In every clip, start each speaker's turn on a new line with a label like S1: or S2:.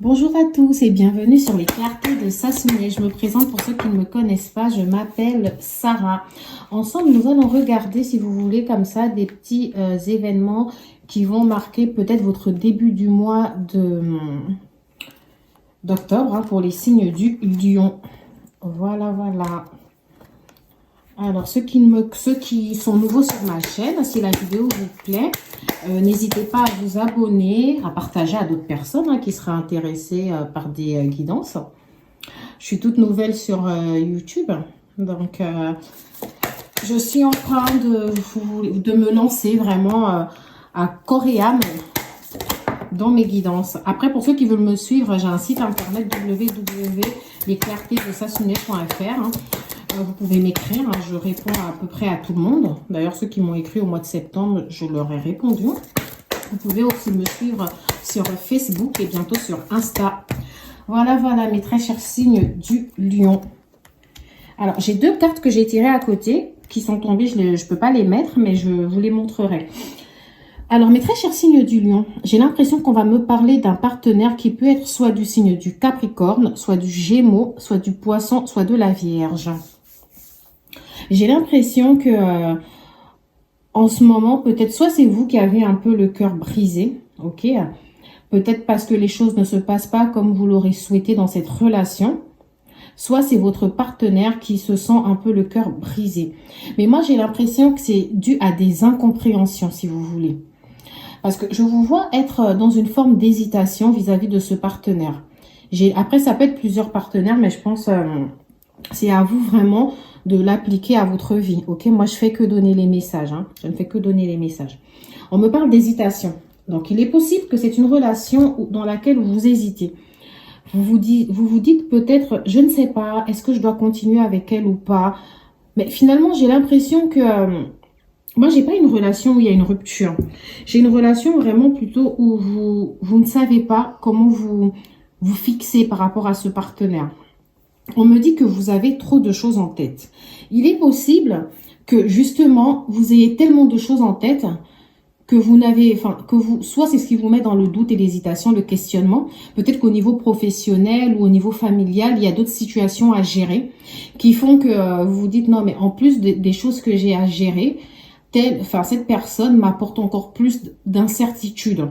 S1: Bonjour à tous et bienvenue sur les clartés de Sassoune. Je me présente pour ceux qui ne me connaissent pas, je m'appelle Sarah. Ensemble, nous allons regarder, si vous voulez, comme ça, des petits événements qui vont marquer peut-être votre début du mois d'octobre pour les signes du lion. Voilà, voilà. Alors, ceux qui sont nouveaux sur ma chaîne, si la vidéo vous plaît, n'hésitez pas à vous abonner, à partager à d'autres personnes qui seraient intéressées par des guidances. Je suis toute nouvelle sur YouTube, donc je suis en train de me lancer vraiment à corps et âme dans mes guidances. Après, pour ceux qui veulent me suivre, j'ai un site internet www.lesclartesdesassoune.fr. Vous pouvez m'écrire, je réponds à peu près à tout le monde. D'ailleurs, ceux qui m'ont écrit au mois de septembre, je leur ai répondu. Vous pouvez aussi me suivre sur Facebook et bientôt sur Insta. Voilà, voilà, mes très chers signes du lion. Alors, j'ai deux cartes que j'ai tirées à côté qui sont tombées. Je ne peux pas les mettre, mais je vous les montrerai. Alors, mes très chers signes du lion, j'ai l'impression qu'on va me parler d'un partenaire qui peut être soit du signe du Capricorne, soit du Gémeaux, soit du Poisson, soit de la Vierge. J'ai l'impression que en ce moment, peut-être soit c'est vous qui avez un peu le cœur brisé, ok? Peut-être parce que les choses ne se passent pas comme vous l'aurez souhaité dans cette relation. Soit c'est votre partenaire qui se sent un peu le cœur brisé. Mais moi, j'ai l'impression que c'est dû à des incompréhensions, si vous voulez. Parce que je vous vois être dans une forme d'hésitation vis-à-vis de ce partenaire. Après, ça peut être plusieurs partenaires, mais je pense c'est à vous vraiment de l'appliquer à votre vie. Ok, moi, je fais que donner les messages. Je ne fais que donner les messages. On me parle d'hésitation. Donc, il est possible que c'est une relation dans laquelle vous hésitez. Vous vous dites peut-être, je ne sais pas, est-ce que je dois continuer avec elle ou pas? Mais finalement, j'ai l'impression que moi, j'ai pas une relation où il y a une rupture. J'ai une relation vraiment plutôt où vous ne savez pas comment vous fixer par rapport à ce partenaire. On me dit que vous avez trop de choses en tête. Il est possible que justement, vous ayez tellement de choses en tête que vous n'avez, soit c'est ce qui vous met dans le doute et l'hésitation, le questionnement. Peut-être qu'au niveau professionnel ou au niveau familial, il y a d'autres situations à gérer qui font que vous vous dites non, mais en plus des choses que j'ai à gérer, cette personne m'apporte encore plus d'incertitude,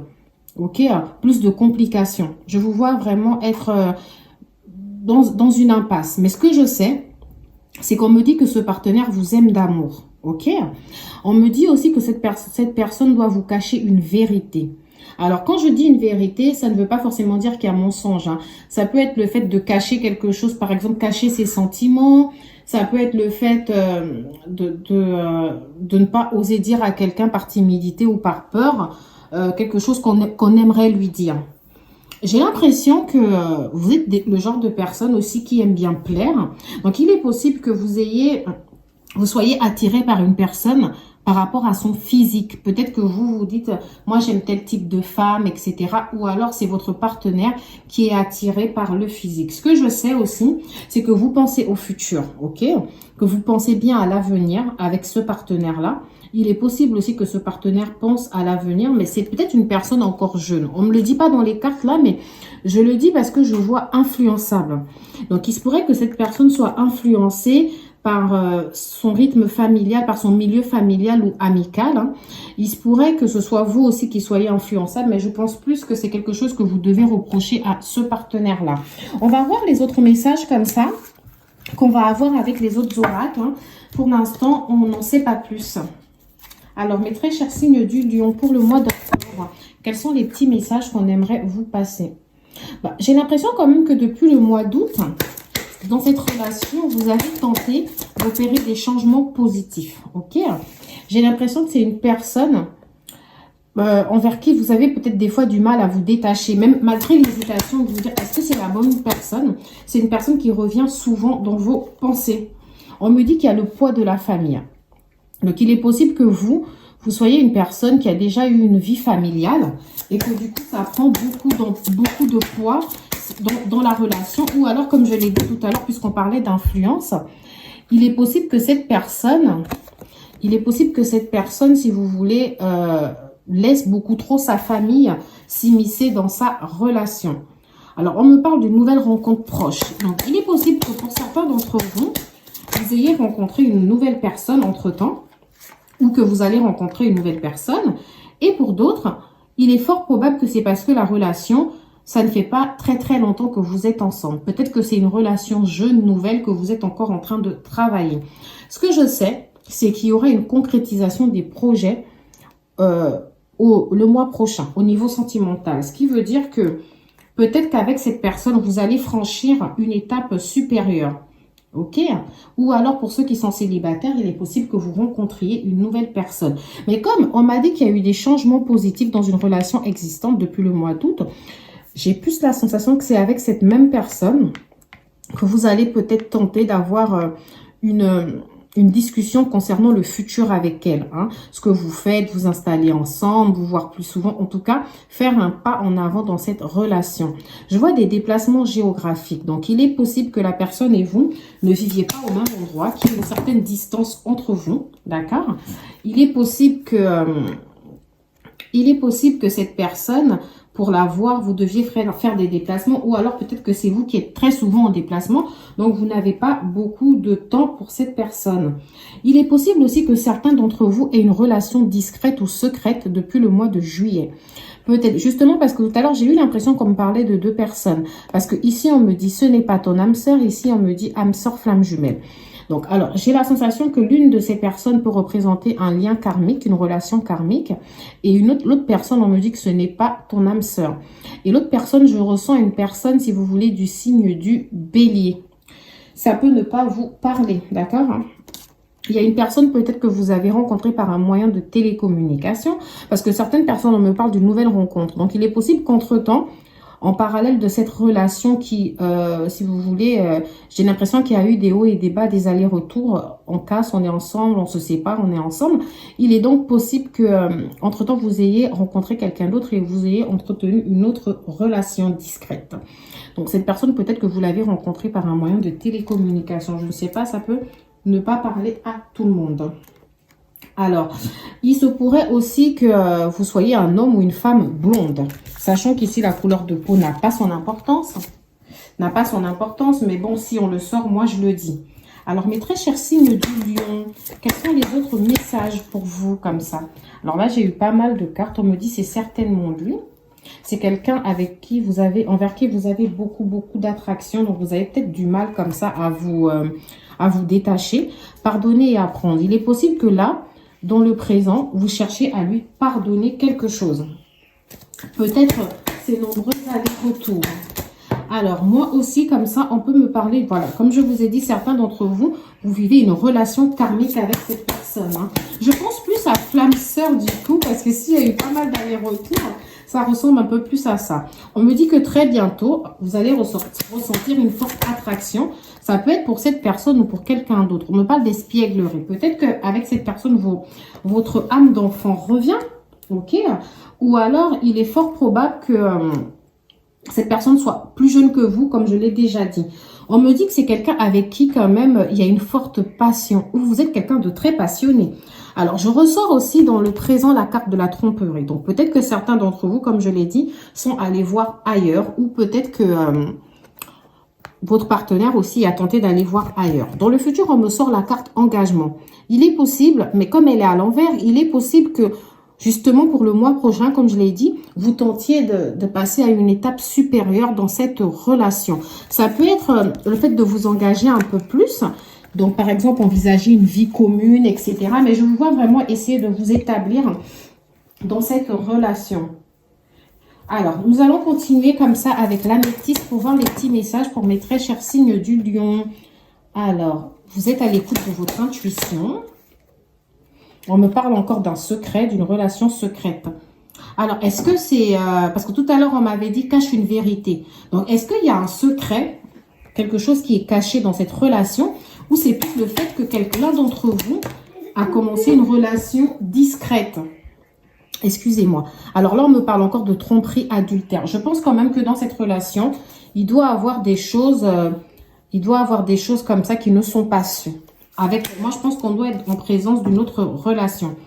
S1: ok, plus de complications. Je vous vois vraiment être dans une impasse. Mais ce que je sais, c'est qu'on me dit que ce partenaire vous aime d'amour. Ok? On me dit aussi que cette personne doit vous cacher une vérité. Alors, quand je dis une vérité, ça ne veut pas forcément dire qu'il y a mensonge. Ça peut être le fait de cacher quelque chose, par exemple, cacher ses sentiments. Ça peut être le fait de ne pas oser dire à quelqu'un par timidité ou par peur quelque chose qu'on aimerait lui dire. J'ai l'impression que vous êtes le genre de personne aussi qui aime bien plaire. Donc, il est possible que vous soyez attiré par une personne par rapport à son physique. Peut-être que vous vous dites, moi j'aime tel type de femme, etc. Ou alors c'est votre partenaire qui est attiré par le physique. Ce que je sais aussi, c'est que vous pensez au futur, ok? Que vous pensez bien à l'avenir avec ce partenaire-là. Il est possible aussi que ce partenaire pense à l'avenir, mais c'est peut-être une personne encore jeune. On ne me le dit pas dans les cartes là, mais je le dis parce que je vois influençable. Donc, il se pourrait que cette personne soit influencée par son rythme familial, par son milieu familial ou amical. Il se pourrait que ce soit vous aussi qui soyez influençable, mais je pense plus que c'est quelque chose que vous devez reprocher à ce partenaire-là. On va voir les autres messages comme ça, qu'on va avoir avec les autres oracles. Pour l'instant, on n'en sait pas plus. Alors, mes très chers signes du lion, pour le mois d'octobre, quels sont les petits messages qu'on aimerait vous passer? J'ai l'impression quand même que depuis le mois d'août, dans cette relation, vous avez tenté d'opérer des changements positifs. Ok? J'ai l'impression que c'est une personne envers qui vous avez peut-être des fois du mal à vous détacher, même malgré l'hésitation de vous dire est-ce que c'est la bonne personne? C'est une personne qui revient souvent dans vos pensées. On me dit qu'il y a le poids de la famille. Donc, il est possible que vous soyez une personne qui a déjà eu une vie familiale et que du coup, ça prend beaucoup de poids dans la relation. Ou alors, comme je l'ai dit tout à l'heure, puisqu'on parlait d'influence, il est possible que cette personne, si vous voulez, laisse beaucoup trop sa famille s'immiscer dans sa relation. Alors, on me parle d'une nouvelle rencontre proche. Donc, il est possible que pour certains d'entre vous, vous ayez rencontré une nouvelle personne entre-temps ou que vous allez rencontrer une nouvelle personne. Et pour d'autres, il est fort probable que c'est parce que la relation, ça ne fait pas très très longtemps que vous êtes ensemble. Peut-être que c'est une relation jeune, nouvelle, que vous êtes encore en train de travailler. Ce que je sais, c'est qu'il y aura une concrétisation des projets le mois prochain, au niveau sentimental. Ce qui veut dire que peut-être qu'avec cette personne, vous allez franchir une étape supérieure. Ok? Ou alors, pour ceux qui sont célibataires, il est possible que vous rencontriez une nouvelle personne. Mais comme on m'a dit qu'il y a eu des changements positifs dans une relation existante depuis le mois d'août, j'ai plus la sensation que c'est avec cette même personne que vous allez peut-être tenter d'avoir une discussion concernant le futur avec elle. Hein. Ce que vous faites, vous installer ensemble, vous voir plus souvent. En tout cas, faire un pas en avant dans cette relation. Je vois des déplacements géographiques. Donc, il est possible que la personne et vous ne viviez pas au même endroit, qu'il y ait une certaine distance entre vous. D'accord? Il est possible que cette personne, pour la voir, vous deviez faire des déplacements ou alors peut-être que c'est vous qui êtes très souvent en déplacement, donc vous n'avez pas beaucoup de temps pour cette personne. Il est possible aussi que certains d'entre vous aient une relation discrète ou secrète depuis le mois de juillet. Peut-être, justement parce que tout à l'heure, j'ai eu l'impression qu'on me parlait de 2 personnes. Parce que ici, on me dit, ce n'est pas ton âme sœur, ici, on me dit âme sœur flamme jumelle. Donc, alors, j'ai la sensation que l'une de ces personnes peut représenter un lien karmique, une relation karmique. Et l'autre personne, on me dit que ce n'est pas ton âme sœur. Et l'autre personne, je ressens une personne, si vous voulez, du signe du bélier. Ça peut ne pas vous parler, d'accord? Il y a une personne peut-être que vous avez rencontrée par un moyen de télécommunication. Parce que certaines personnes, on me parle d'une nouvelle rencontre. Donc, il est possible qu'entre-temps, en parallèle de cette relation qui, si vous voulez, j'ai l'impression qu'il y a eu des hauts et des bas, des allers-retours. On casse, on est ensemble, on se sépare, on est ensemble. Il est donc possible que, entre-temps, vous ayez rencontré quelqu'un d'autre et vous ayez entretenu une autre relation discrète. Donc, cette personne, peut-être que vous l'avez rencontrée par un moyen de télécommunication. Je ne sais pas, ça peut ne pas parler à tout le monde. Alors, il se pourrait aussi que vous soyez un homme ou une femme blonde. Sachant qu'ici, la couleur de peau n'a pas son importance. Mais bon, si on le sort, moi, je le dis. Alors, mes très chers signes du lion, quels sont les autres messages pour vous comme ça? Alors là, j'ai eu pas mal de cartes. On me dit c'est certainement lui. C'est quelqu'un envers qui vous avez beaucoup d'attraction. Donc, vous avez peut-être du mal comme ça à vous détacher. Pardonner et apprendre. Il est possible que là, dans le présent, vous cherchez à lui pardonner quelque chose. Peut-être ces nombreux allers-retours. Alors, moi aussi, comme ça, on peut me parler. Voilà, comme je vous ai dit, certains d'entre vous, vous vivez une relation karmique avec cette personne. Hein. Je pense plus à flamme sœur du coup, parce que s'il y a eu pas mal d'allers-retours, ça ressemble un peu plus à ça. On me dit que très bientôt, vous allez ressentir une forte attraction. Ça peut être pour cette personne ou pour quelqu'un d'autre. On me parle d'espièglerie. Peut-être qu'avec cette personne, votre âme d'enfant revient. Ok. Ou alors, il est fort probable que cette personne soit plus jeune que vous, comme je l'ai déjà dit. On me dit que c'est quelqu'un avec qui, quand même, il y a une forte passion. Ou vous êtes quelqu'un de très passionné. Alors, je ressors aussi dans le présent la carte de la tromperie. Donc, peut-être que certains d'entre vous, comme je l'ai dit, sont allés voir ailleurs. Ou peut-être que votre partenaire aussi a tenté d'aller voir ailleurs. Dans le futur, on me sort la carte engagement. Il est possible, mais comme elle est à l'envers, il est possible que, justement, pour le mois prochain, comme je l'ai dit, vous tentiez de passer à une étape supérieure dans cette relation. Ça peut être le fait de vous engager un peu plus. Donc, par exemple, envisager une vie commune, etc. Mais je vous vois vraiment essayer de vous établir dans cette relation. Alors, nous allons continuer comme ça avec l'améthyste pour voir les petits messages pour mes très chers signes du lion. Alors, vous êtes à l'écoute de votre intuition. On me parle encore d'un secret, d'une relation secrète. Alors, est-ce que c'est... parce que tout à l'heure, on m'avait dit cache une vérité. Donc, est-ce qu'il y a un secret, quelque chose qui est caché dans cette relation, ou c'est plus le fait que l'un d'entre vous a commencé une relation discrète? Excusez-moi. Alors là, on me parle encore de tromperie adultère. Je pense quand même que dans cette relation, il doit avoir des choses comme ça qui ne sont pas sues. Moi, je pense qu'on doit être en présence d'une autre relation.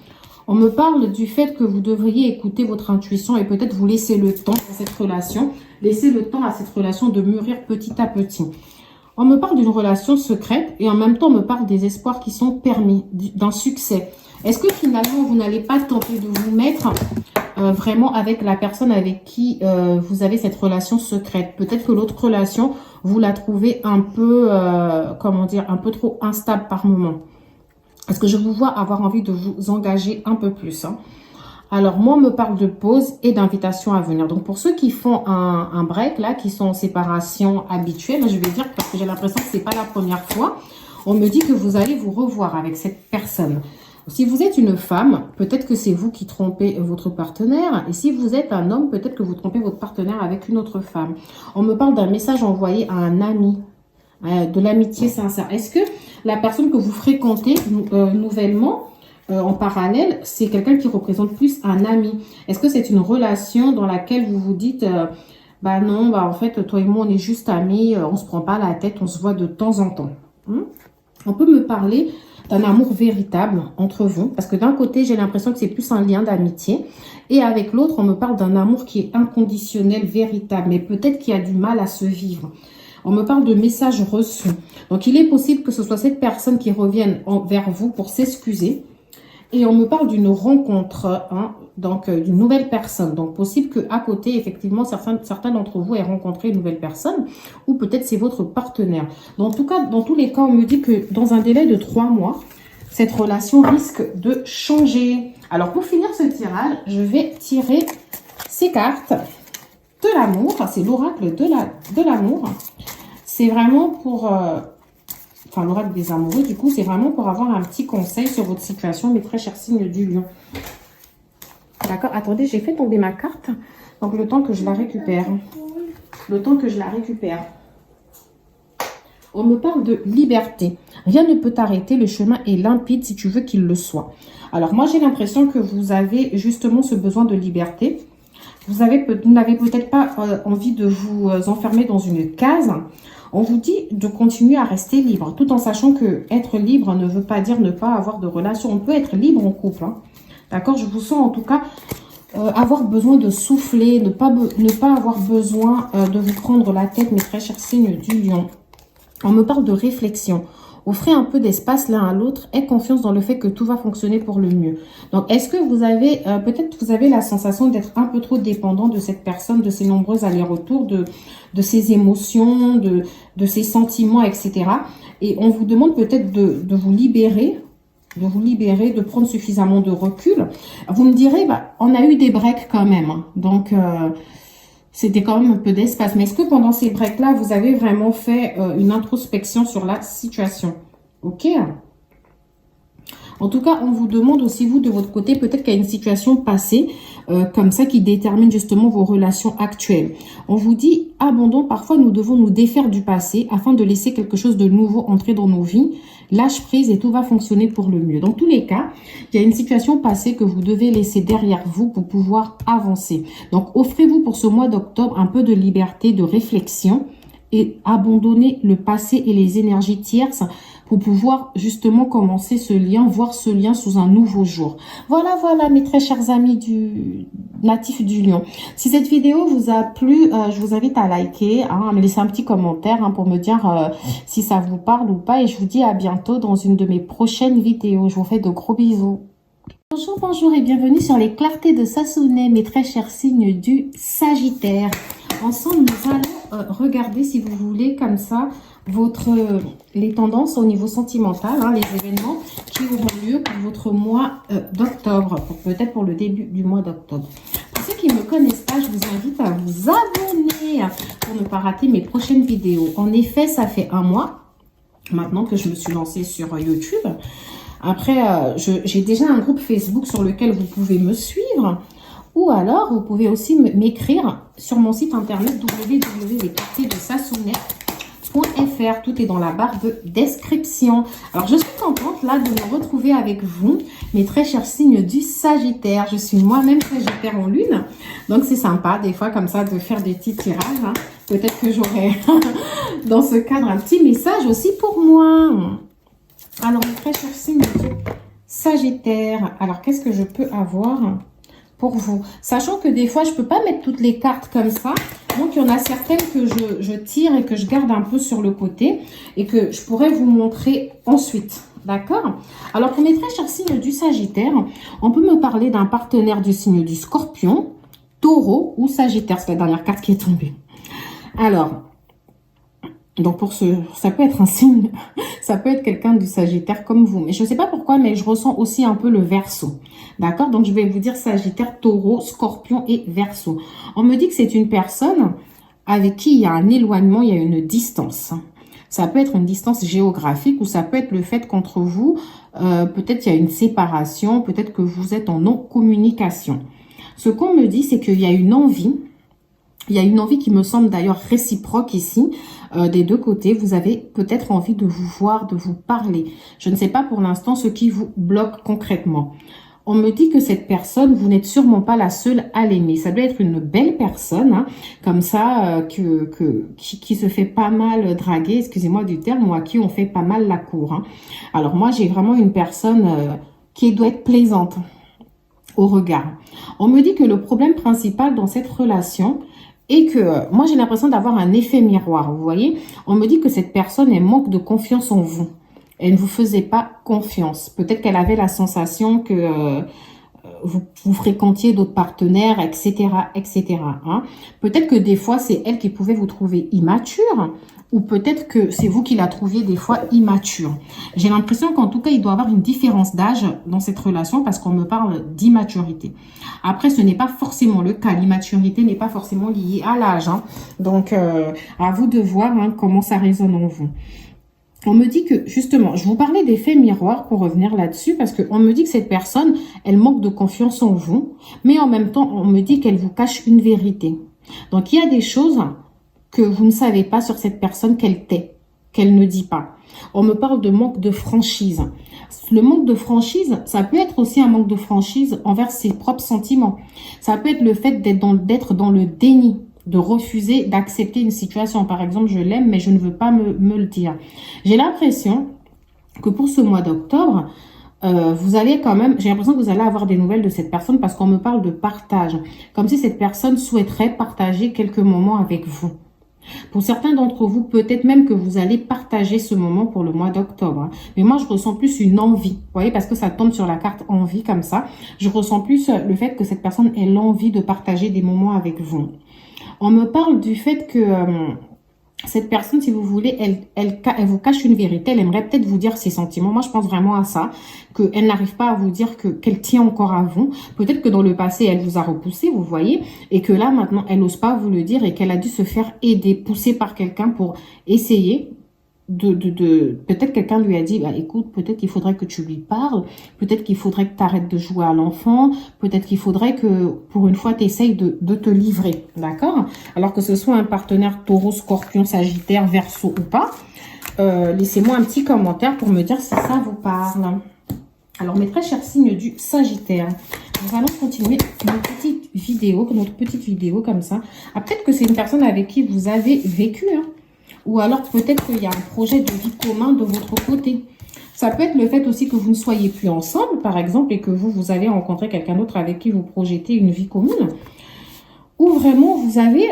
S1: On me parle du fait que vous devriez écouter votre intuition et peut-être vous laisser le temps dans cette relation. laissez le temps à cette relation de mûrir petit à petit. On me parle d'une relation secrète et en même temps, on me parle des espoirs qui sont permis, d'un succès. Est-ce que finalement, vous n'allez pas tenter de vous mettre vraiment avec la personne avec qui vous avez cette relation secrète? Peut-être que l'autre relation, vous la trouvez un peu, comment dire, un peu trop instable par moment. Est-ce que je vous vois avoir envie de vous engager un peu plus, hein? Alors, moi, on me parle de pause et d'invitation à venir. Donc, pour ceux qui font un break, là, qui sont en séparation habituelle, je vais dire, parce que j'ai l'impression que ce n'est pas la première fois, on me dit que vous allez vous revoir avec cette personne. Si vous êtes une femme, peut-être que c'est vous qui trompez votre partenaire. Et si vous êtes un homme, peut-être que vous trompez votre partenaire avec une autre femme. On me parle d'un message envoyé à un ami, de l'amitié sincère. Est-ce que la personne que vous fréquentez nouvellement, en parallèle, c'est quelqu'un qui représente plus un ami? Est-ce que c'est une relation dans laquelle vous vous dites, bah non, bah en fait, toi et moi, on est juste amis, on se prend pas la tête, on se voit de temps en temps. On peut me parler d'un amour véritable entre vous, parce que d'un côté, j'ai l'impression que c'est plus un lien d'amitié, et avec l'autre, on me parle d'un amour qui est inconditionnel, véritable, mais peut-être qu'il y a du mal à se vivre. On me parle de messages reçus. Donc, il est possible que ce soit cette personne qui revienne vers vous pour s'excuser. Et on me parle d'une rencontre, hein, donc d'une nouvelle personne. Donc, possible qu'à côté, effectivement, certains d'entre vous aient rencontré une nouvelle personne, ou peut-être c'est votre partenaire. Donc, en tout cas, dans tous les cas, on me dit que dans un délai de 3 mois, cette relation risque de changer. Alors, pour finir ce tirage, je vais tirer ces cartes de l'amour. Enfin, c'est l'oracle de l'amour. C'est vraiment pour... Enfin, l'oracle des amoureux, du coup, c'est vraiment pour avoir un petit conseil sur votre situation, mes très chers signes du lion. D'accord, attendez, j'ai fait tomber ma carte. Donc, le temps que je la récupère. Le temps que je la récupère. On me parle de liberté. Rien ne peut t'arrêter, le chemin est limpide si tu veux qu'il le soit. Alors, moi, j'ai l'impression que vous avez justement ce besoin de liberté. Vous n'avez peut-être pas envie de vous enfermer dans une case. On vous dit de continuer à rester libre, tout en sachant que être libre ne veut pas dire ne pas avoir de relation. On peut être libre en couple, hein. D'accord? Je vous sens en tout cas avoir besoin de souffler, ne pas avoir besoin de vous prendre la tête, mes très chers signes du lion. On me parle de réflexion. Offrez un peu d'espace l'un à l'autre. Aie confiance dans le fait que tout va fonctionner pour le mieux. Donc, est-ce que vous avez, peut-être vous avez la sensation d'être un peu trop dépendant de cette personne, de ses nombreux allers-retours, de ses émotions, de ses sentiments, etc. Et on vous demande peut-être de vous libérer, de prendre suffisamment de recul. Vous me direz, bah, on a eu des breaks quand même. Hein. Donc, c'était quand même un peu d'espace. Mais est-ce que pendant ces breaks-là, vous avez vraiment fait une introspection sur la situation? Ok. En tout cas, on vous demande aussi, vous, de votre côté, peut-être qu'il y a une situation passée comme ça qui détermine justement vos relations actuelles. On vous dit, abandon, parfois nous devons nous défaire du passé afin de laisser quelque chose de nouveau entrer dans nos vies. Lâche prise et tout va fonctionner pour le mieux. Dans tous les cas, il y a une situation passée que vous devez laisser derrière vous pour pouvoir avancer. Donc, offrez-vous pour ce mois d'octobre un peu de liberté, de réflexion et abandonnez le passé et les énergies tierces pour pouvoir justement commencer ce lien, voir ce lien sous un nouveau jour. Voilà, voilà mes très chers amis natifs du lion. Si cette vidéo vous a plu, je vous invite à liker, hein, à me laisser un petit commentaire hein, pour me dire si ça vous parle ou pas. Et je vous dis à bientôt dans une de mes prochaines vidéos. Je vous fais de gros bisous. Bonjour, bonjour et bienvenue sur les clartés de Sassonet, mes très chers signes du Sagittaire. Ensemble, nous allons regarder, si vous voulez, comme ça, les tendances au niveau sentimental, hein, les événements qui auront lieu pour votre mois d'octobre, peut-être pour le début du mois d'octobre. Pour ceux qui ne me connaissent pas, je vous invite à vous abonner pour ne pas rater mes prochaines vidéos. En effet, ça fait un mois maintenant que je me suis lancée sur YouTube. Après, j'ai déjà un groupe Facebook sur lequel vous pouvez me suivre. Ou alors, vous pouvez aussi m'écrire sur mon site internet www.lesclartesdesassonet.fr. Tout est dans la barre de description. Alors, je suis contente là de me retrouver avec vous, mes très chers signes du Sagittaire. Je suis moi-même Sagittaire en lune. Donc, c'est sympa des fois comme ça de faire des petits tirages. Hein. Peut-être que j'aurai dans ce cadre un petit message aussi pour moi. Alors, mes très chers signes du Sagittaire. Alors, qu'est-ce que je peux avoir pour vous? Sachant que des fois, je ne peux pas mettre toutes les cartes comme ça. Donc, il y en a certaines que je tire et que je garde un peu sur le côté et que je pourrais vous montrer ensuite. D'accord? Alors, pour mes très chers signes du Sagittaire, on peut me parler d'un partenaire du signe du Scorpion, Taureau ou Sagittaire. C'est la dernière carte qui est tombée. Alors, donc ça peut être un signe, ça peut être quelqu'un du Sagittaire comme vous. Mais je ne sais pas pourquoi, mais je ressens aussi un peu le Verseau. D'accord? Donc, je vais vous dire Sagittaire, Taureau, Scorpion et Verseau. On me dit que c'est une personne avec qui il y a un éloignement, il y a une distance. Ça peut être une distance géographique ou ça peut être le fait qu'entre vous, peut-être il y a une séparation, peut-être que vous êtes en non-communication. Ce qu'on me dit, c'est qu'il y a une envie. Il y a une envie qui me semble d'ailleurs réciproque ici, des deux côtés. Vous avez peut-être envie de vous voir, de vous parler. Je ne sais pas pour l'instant ce qui vous bloque concrètement. On me dit que cette personne, vous n'êtes sûrement pas la seule à l'aimer. Ça doit être une belle personne, hein, comme ça, qui se fait pas mal draguer, excusez-moi du terme, ou à qui on fait pas mal la cour. Hein. Alors moi, j'ai vraiment une personne qui doit être plaisante au regard. On me dit que le problème principal dans cette relation est que, moi j'ai l'impression d'avoir un effet miroir, vous voyez. On me dit que cette personne, elle manque de confiance en vous. Elle ne vous faisait pas confiance. Peut-être qu'elle avait la sensation que vous fréquentiez d'autres partenaires, etc., etc. Hein. Peut-être que des fois, c'est elle qui pouvait vous trouver immature, ou peut-être que c'est vous qui la trouviez des fois immature. J'ai l'impression qu'en tout cas, il doit y avoir une différence d'âge dans cette relation parce qu'on me parle d'immaturité. Après, ce n'est pas forcément le cas. L'immaturité n'est pas forcément liée à l'âge. Hein. Donc, à vous de voir hein, comment ça résonne en vous. On me dit que, justement, je vous parlais d'effet miroir pour revenir là-dessus, parce qu'on me dit que cette personne, elle manque de confiance en vous, mais en même temps, on me dit qu'elle vous cache une vérité. Donc, il y a des choses que vous ne savez pas sur cette personne qu'elle tait, qu'elle ne dit pas. On me parle de manque de franchise. Le manque de franchise, ça peut être aussi un manque de franchise envers ses propres sentiments. Ça peut être le fait d'être dans le déni, de refuser d'accepter une situation. Par exemple, je l'aime, mais je ne veux pas me le dire. J'ai l'impression que pour ce mois d'octobre, vous allez quand même, j'ai l'impression que vous allez avoir des nouvelles de cette personne parce qu'on me parle de partage. Comme si cette personne souhaiterait partager quelques moments avec vous. Pour certains d'entre vous, peut-être même que vous allez partager ce moment pour le mois d'octobre. Hein. Mais moi, je ressens plus une envie. Vous voyez, parce que ça tombe sur la carte envie comme ça. Je ressens plus le fait que cette personne ait l'envie de partager des moments avec vous. On me parle du fait que cette personne, si vous voulez, elle vous cache une vérité. Elle aimerait peut-être vous dire ses sentiments. Moi, je pense vraiment à ça, qu'elle n'arrive pas à vous dire qu'elle tient encore à vous. Peut-être que dans le passé, elle vous a repoussé, vous voyez, et que là, maintenant, elle n'ose pas vous le dire et qu'elle a dû se faire aider, pousser par quelqu'un pour essayer peut-être quelqu'un lui a dit, bah, écoute, peut-être qu'il faudrait que tu lui parles, peut-être qu'il faudrait que tu arrêtes de jouer à l'enfant, peut-être qu'il faudrait que, pour une fois, tu essayes de te livrer, d'accord? Alors que ce soit un partenaire taureau, scorpion, sagittaire, verseau ou pas, laissez-moi un petit commentaire pour me dire si ça vous parle. Alors, mes très chers signes du Sagittaire, nous allons continuer notre petite vidéo comme ça. Ah, peut-être que c'est une personne avec qui vous avez vécu, hein. Ou alors peut-être qu'il y a un projet de vie commun de votre côté. Ça peut être le fait aussi que vous ne soyez plus ensemble, par exemple, et que vous avez rencontré quelqu'un d'autre avec qui vous projetez une vie commune. Ou vraiment, vous avez,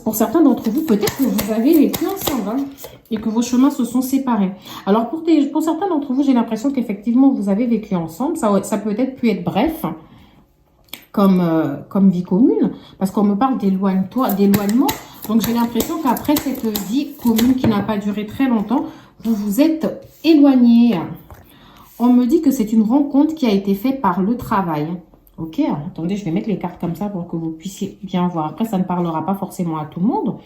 S1: pour certains d'entre vous, peut-être que vous avez vécu ensemble hein, et que vos chemins se sont séparés. Alors, pour certains d'entre vous, j'ai l'impression qu'effectivement, vous avez vécu ensemble. Ça peut être pu être bref, comme vie commune, parce qu'on me parle d'éloignement. Donc, j'ai l'impression qu'après cette vie commune qui n'a pas duré très longtemps, vous vous êtes éloigné. On me dit que c'est une rencontre qui a été faite par le travail. Ok, attendez, je vais mettre les cartes comme ça pour que vous puissiez bien voir. Après, ça ne parlera pas forcément à tout le monde.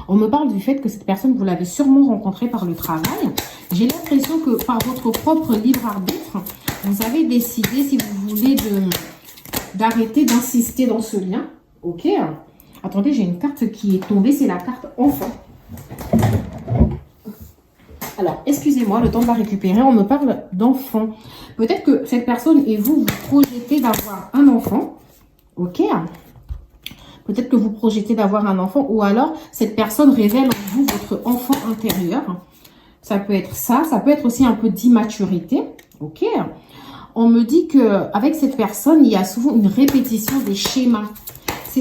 S1: On me parle du fait que cette personne, vous l'avez sûrement rencontrée par le travail. J'ai l'impression que par votre propre libre arbitre, vous avez décidé, si vous voulez, d'arrêter d'insister dans ce lien. Ok. Attendez, j'ai une carte qui est tombée, c'est la carte enfant. Alors, excusez-moi, le temps de la récupérer, on me parle d'enfant. Peut-être que cette personne et vous projetez d'avoir un enfant. Ok. Peut-être que vous projetez d'avoir un enfant ou alors cette personne révèle en vous votre enfant intérieur. Ça peut être ça. Ça peut être aussi un peu d'immaturité. Ok. On me dit qu'avec cette personne, il y a souvent une répétition des schémas.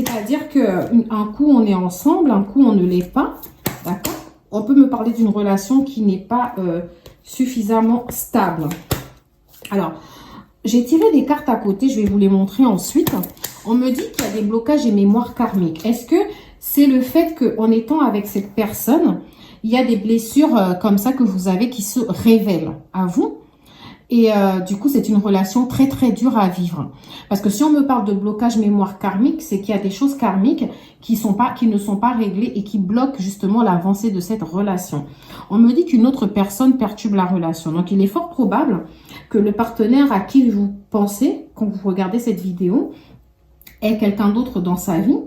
S1: C'est-à-dire qu'un coup, on est ensemble, un coup, on ne l'est pas. D'accord? On peut me parler d'une relation qui n'est pas suffisamment stable. Alors, j'ai tiré des cartes à côté, je vais vous les montrer ensuite. On me dit qu'il y a des blocages et mémoires karmiques. Est-ce que c'est le fait qu'en étant avec cette personne, il y a des blessures comme ça que vous avez qui se révèlent à vous? Et du coup, c'est une relation très très dure à vivre. Parce que si on me parle de blocage mémoire karmique, c'est qu'il y a des choses karmiques qui ne sont pas réglées et qui bloquent justement l'avancée de cette relation. On me dit qu'une autre personne perturbe la relation. Donc, il est fort probable que le partenaire à qui vous pensez, quand vous regardez cette vidéo, est quelqu'un d'autre dans sa vie,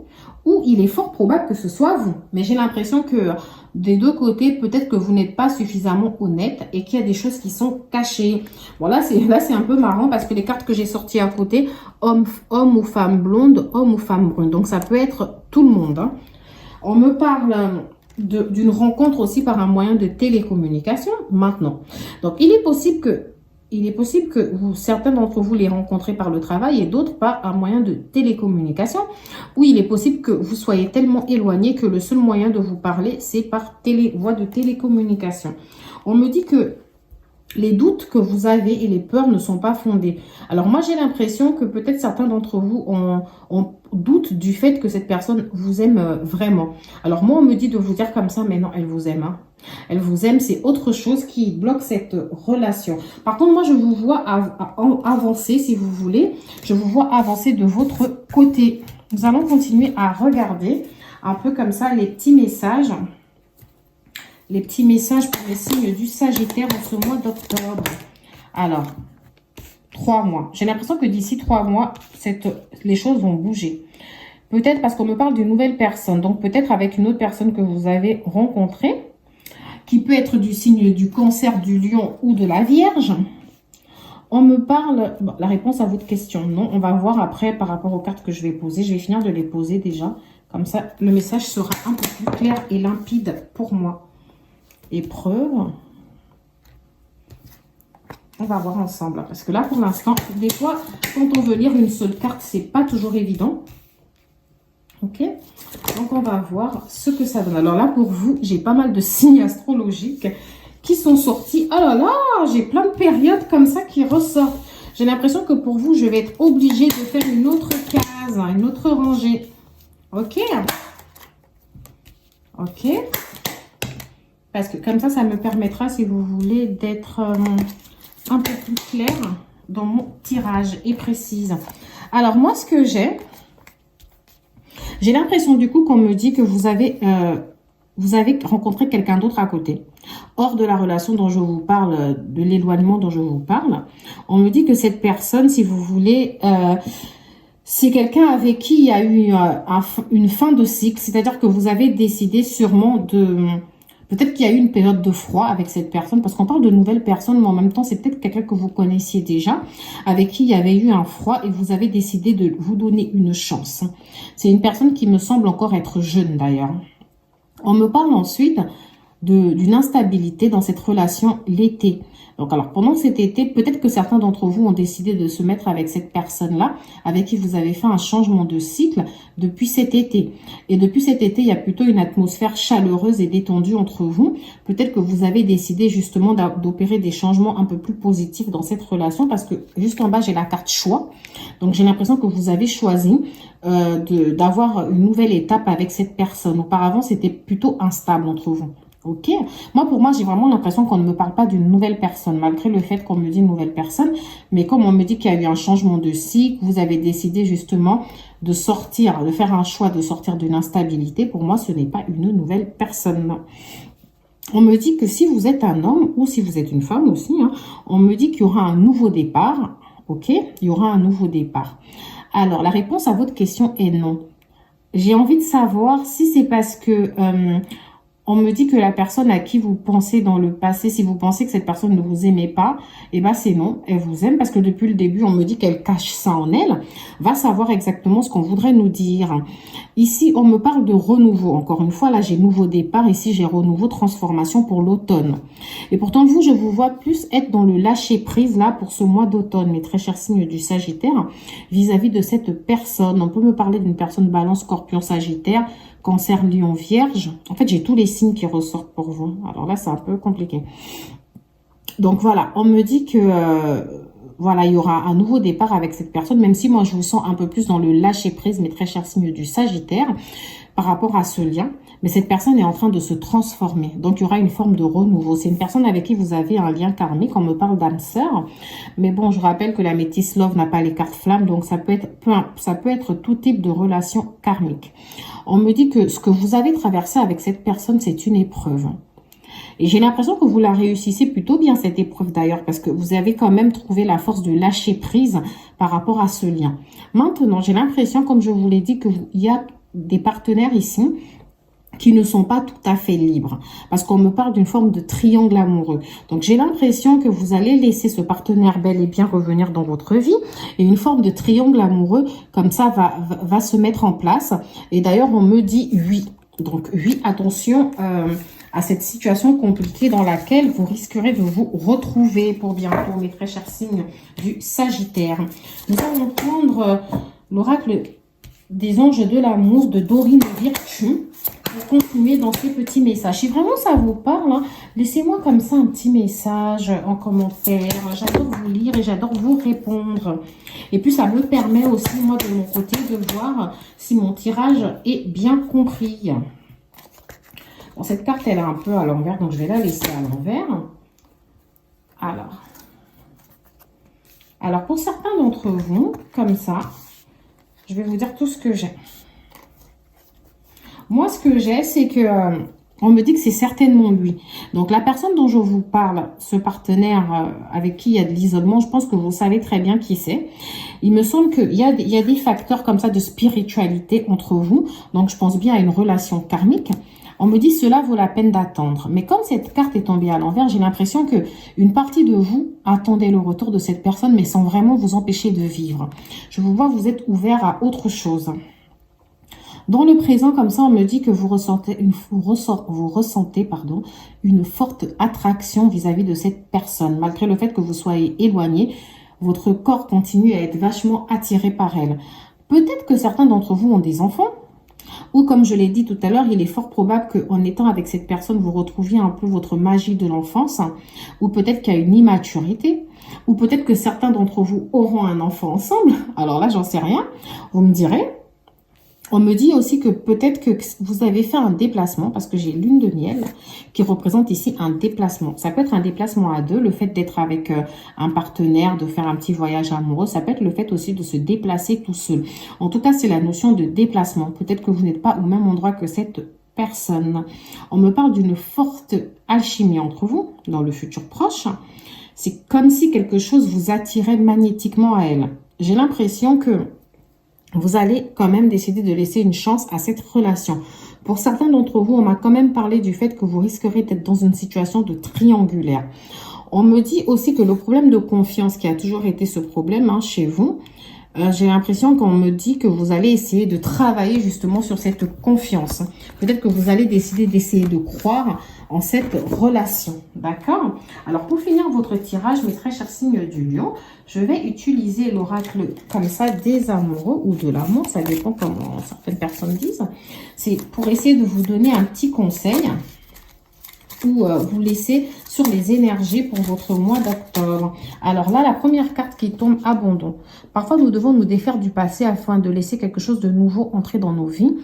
S1: ou il est fort probable que ce soit vous. Mais j'ai l'impression que des deux côtés, peut-être que vous n'êtes pas suffisamment honnête et qu'il y a des choses qui sont cachées. Bon, là, c'est un peu marrant parce que les cartes que j'ai sorties à côté, homme ou femme blonde, homme ou femme brune. Donc, ça peut être tout le monde. Hein. On me parle d'une rencontre aussi par un moyen de télécommunication maintenant. Donc, il est possible que certains d'entre vous les rencontrez par le travail et d'autres par un moyen de télécommunication. Ou il est possible que vous soyez tellement éloignés que le seul moyen de vous parler, c'est par voie de télécommunication. On me dit que les doutes que vous avez et les peurs ne sont pas fondés. Alors moi, j'ai l'impression que peut-être certains d'entre vous ont doute du fait que cette personne vous aime vraiment. Alors moi, on me dit de vous dire comme ça, mais non, elle vous aime. Hein. Elle vous aime, c'est autre chose qui bloque cette relation. Par contre, moi, je vous vois avancer, si vous voulez. Je vous vois avancer de votre côté. Nous allons continuer à regarder un peu comme ça les petits messages. Les petits messages pour les signes du Sagittaire en ce mois d'octobre. Alors, 3 mois. J'ai l'impression que d'ici 3 mois, les choses vont bouger. Peut-être parce qu'on me parle d'une nouvelle personne. Donc, peut-être avec une autre personne que vous avez rencontrée, qui peut être du signe du Cancer, du Lion ou de la Vierge. On me parle... Bon, la réponse à votre question, non. On va voir après par rapport aux cartes que je vais poser. Je vais finir de les poser déjà. Comme ça, le message sera un peu plus clair et limpide pour moi. Épreuve. On va voir ensemble. Parce que là, pour l'instant, des fois, quand on veut lire une seule carte, c'est pas toujours évident. Ok? Donc, on va voir ce que ça donne. Alors là, pour vous, j'ai pas mal de signes astrologiques qui sont sortis. Oh là là, j'ai plein de périodes comme ça qui ressortent. J'ai l'impression que pour vous, je vais être obligée de faire une autre case, une autre rangée. Ok? Ok? Parce que comme ça me permettra, si vous voulez, d'être un peu plus clair dans mon tirage et précise. Alors, moi, ce que j'ai l'impression du coup qu'on me dit que vous avez rencontré quelqu'un d'autre à côté. Hors de la relation dont je vous parle, de l'éloignement dont je vous parle. On me dit que cette personne, si vous voulez... c'est quelqu'un avec qui il y a eu une fin de cycle. C'est-à-dire que vous avez décidé sûrement de... Peut-être qu'il y a eu une période de froid avec cette personne, parce qu'on parle de nouvelles personnes, mais en même temps, c'est peut-être quelqu'un que vous connaissiez déjà, avec qui il y avait eu un froid et vous avez décidé de vous donner une chance. C'est une personne qui me semble encore être jeune d'ailleurs. On me parle ensuite d'une instabilité dans cette relation l'été. Donc alors pendant cet été, peut-être que certains d'entre vous ont décidé de se mettre avec cette personne-là, avec qui vous avez fait un changement de cycle depuis cet été. Et depuis cet été, il y a plutôt une atmosphère chaleureuse et détendue entre vous. Peut-être que vous avez décidé justement d'opérer des changements un peu plus positifs dans cette relation, parce que juste en bas, j'ai la carte choix. Donc j'ai l'impression que vous avez choisi d'avoir une nouvelle étape avec cette personne. Auparavant, c'était plutôt instable entre vous. Ok, pour moi, j'ai vraiment l'impression qu'on ne me parle pas d'une nouvelle personne, malgré le fait qu'on me dit nouvelle personne. Mais comme on me dit qu'il y a eu un changement de cycle, vous avez décidé justement de sortir, de faire un choix de sortir d'une instabilité. Pour moi, ce n'est pas une nouvelle personne. On me dit que si vous êtes un homme ou si vous êtes une femme aussi, hein, on me dit qu'il y aura un nouveau départ. Ok, il y aura un nouveau départ. Alors, la réponse à votre question est non. J'ai envie de savoir si c'est parce que... On me dit que la personne à qui vous pensez dans le passé, si vous pensez que cette personne ne vous aimait pas, eh ben c'est non, elle vous aime parce que depuis le début, on me dit qu'elle cache ça en elle, va savoir exactement ce qu'on voudrait nous dire. Ici, on me parle de renouveau. Encore une fois, là, j'ai nouveau départ. Ici, j'ai renouveau, transformation pour l'automne. Et pourtant, vous, je vous vois plus être dans le lâcher-prise, là, pour ce mois d'automne, mes très chers signes du Sagittaire, vis-à-vis de cette personne. On peut me parler d'une personne Balance, Scorpion, Sagittaire, Cancer, Lion, Vierge. En fait, j'ai tous les signes qui ressortent pour vous. Alors là, c'est un peu compliqué. Donc voilà, on me dit que voilà, il y aura un nouveau départ avec cette personne, même si moi je vous sens un peu plus dans le lâcher prise, mes très chers signes du Sagittaire, par rapport à ce lien. Mais cette personne est en train de se transformer. Donc il y aura une forme de renouveau. C'est une personne avec qui vous avez un lien karmique. On me parle d'âme sœur. Mais bon, je rappelle que la métisse love n'a pas les cartes flammes, donc ça peut être tout type de relation karmique. On me dit que ce que vous avez traversé avec cette personne, c'est une épreuve. Et j'ai l'impression que vous la réussissez plutôt bien, cette épreuve d'ailleurs, parce que vous avez quand même trouvé la force de lâcher prise par rapport à ce lien. Maintenant, j'ai l'impression, comme je vous l'ai dit, qu'il y a des partenaires ici qui ne sont pas tout à fait libres. Parce qu'on me parle d'une forme de triangle amoureux. Donc, j'ai l'impression que vous allez laisser ce partenaire bel et bien revenir dans votre vie. Et une forme de triangle amoureux, comme ça, va se mettre en place. Et d'ailleurs, on me dit oui. Donc, oui, attention à cette situation compliquée dans laquelle vous risquerez de vous retrouver pour bientôt, mes très chers signes du Sagittaire. Nous allons prendre l'oracle des anges de l'amour de Dorine Virtue pour continuer dans ces petits messages. Si vraiment ça vous parle, hein, laissez-moi comme ça un petit message en commentaire. J'adore vous lire et j'adore vous répondre. Et puis ça me permet aussi, moi de mon côté, de voir si mon tirage est bien compris. Bon, cette carte, elle est un peu à l'envers, donc je vais la laisser à l'envers. Alors, pour certains d'entre vous, comme ça, je vais vous dire tout ce que j'ai. Moi, ce que j'ai, c'est que on me dit que c'est certainement lui. Donc, la personne dont je vous parle, ce partenaire avec qui il y a de l'isolement, je pense que vous savez très bien qui c'est. Il me semble qu'il y a des facteurs comme ça de spiritualité entre vous. Donc, je pense bien à une relation karmique. On me dit cela vaut la peine d'attendre. Mais comme cette carte est tombée à l'envers, j'ai l'impression que une partie de vous attendait le retour de cette personne, mais sans vraiment vous empêcher de vivre. Je vous vois, vous êtes ouvert à autre chose. Dans le présent, comme ça, on me dit que vous ressentez une forte attraction vis-à-vis de cette personne. Malgré le fait que vous soyez éloigné, votre corps continue à être vachement attiré par elle. Peut-être que certains d'entre vous ont des enfants. Ou comme je l'ai dit tout à l'heure, il est fort probable qu'en étant avec cette personne, vous retrouviez un peu votre magie de l'enfance. Ou peut-être qu'il y a une immaturité. Ou peut-être que certains d'entre vous auront un enfant ensemble. Alors là, j'en sais rien. Vous me direz. On me dit aussi que peut-être que vous avez fait un déplacement, parce que j'ai lune de miel qui représente ici un déplacement. Ça peut être un déplacement à deux, le fait d'être avec un partenaire, de faire un petit voyage amoureux. Ça peut être le fait aussi de se déplacer tout seul. En tout cas, c'est la notion de déplacement. Peut-être que vous n'êtes pas au même endroit que cette personne. On me parle d'une forte alchimie entre vous, dans le futur proche. C'est comme si quelque chose vous attirait magnétiquement à elle. J'ai l'impression que vous allez quand même décider de laisser une chance à cette relation. Pour certains d'entre vous, on m'a quand même parlé du fait que vous risquerez d'être dans une situation de triangulaire. On me dit aussi que le problème de confiance, qui a toujours été ce problème chez vous, j'ai l'impression qu'on me dit que vous allez essayer de travailler justement sur cette confiance. Peut-être que vous allez décider d'essayer de croire en cette relation. D'accord? Alors, pour finir votre tirage, mes très chers signes du lion, je vais utiliser l'oracle comme ça des amoureux ou de l'amour. Ça dépend comment certaines personnes disent. C'est pour essayer de vous donner un petit conseil ou vous laisser sur les énergies pour votre mois d'octobre. Alors là, la première carte qui tombe, abandon. Parfois, nous devons nous défaire du passé afin de laisser quelque chose de nouveau entrer dans nos vies.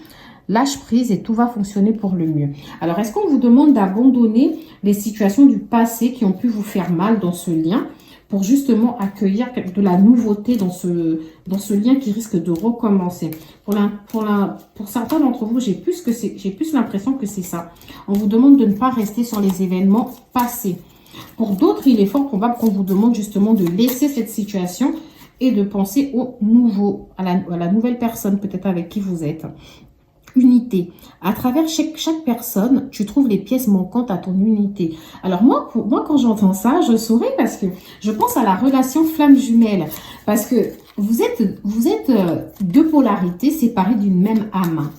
S1: Lâche prise et tout va fonctionner pour le mieux. Alors, est-ce qu'on vous demande d'abandonner les situations du passé qui ont pu vous faire mal dans ce lien pour justement accueillir de la nouveauté dans ce lien qui risque de recommencer? Pour certains d'entre vous, j'ai plus l'impression que c'est ça. On vous demande de ne pas rester sur les événements passés. Pour d'autres, il est fort probable qu'on vous demande justement de laisser cette situation et de penser au nouveau, à la nouvelle personne peut-être avec qui vous êtes. unité. À travers chaque personne, tu trouves les pièces manquantes à ton unité. Alors moi, quand j'entends ça, je souris parce que je pense à la relation flamme jumelle. Parce que vous êtes deux polarités séparées d'une même âme.